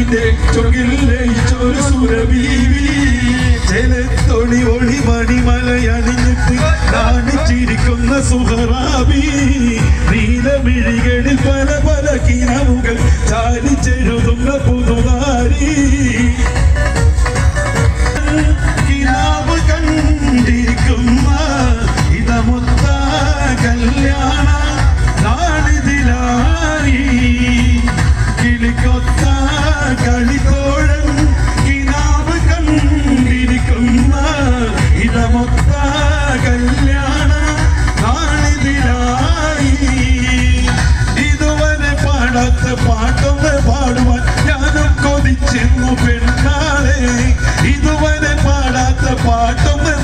നിന്റെ ചൊകില്ലയിച്ചൊരു സുരബീവി ചെലത്തൊളി ഒളി മണിമലയണിഞ്ഞിട്ട് കാണിച്ചിരിക്കുന്ന സുഹറാബി നീലമിഴികളിൽ പല പല കിനവുകൾ ചാലിച്ചെഴുതുന്ന പുതുനാരി കിനാവ് കണ്ടിരിക്കുന്ന ഇതമൊത്ത കല്യാണ നാളിതിലായി കിളിക്കൊത്ത കളിത്തോഴൻ കിനാവ് കണ്ടിരിക്കുന്ന ഇതമൊത്ത കല്യാണ നാളിതിലായി ഇതുവരെ പാടാത്ത പാട്ടൊന്ന് പാടുവാൻ ഞാനും കൊതിച്ചെന്നു പെണ്ണാളെ ഇതുവരെ പാടാത്ത പാട്ടൊന്ന്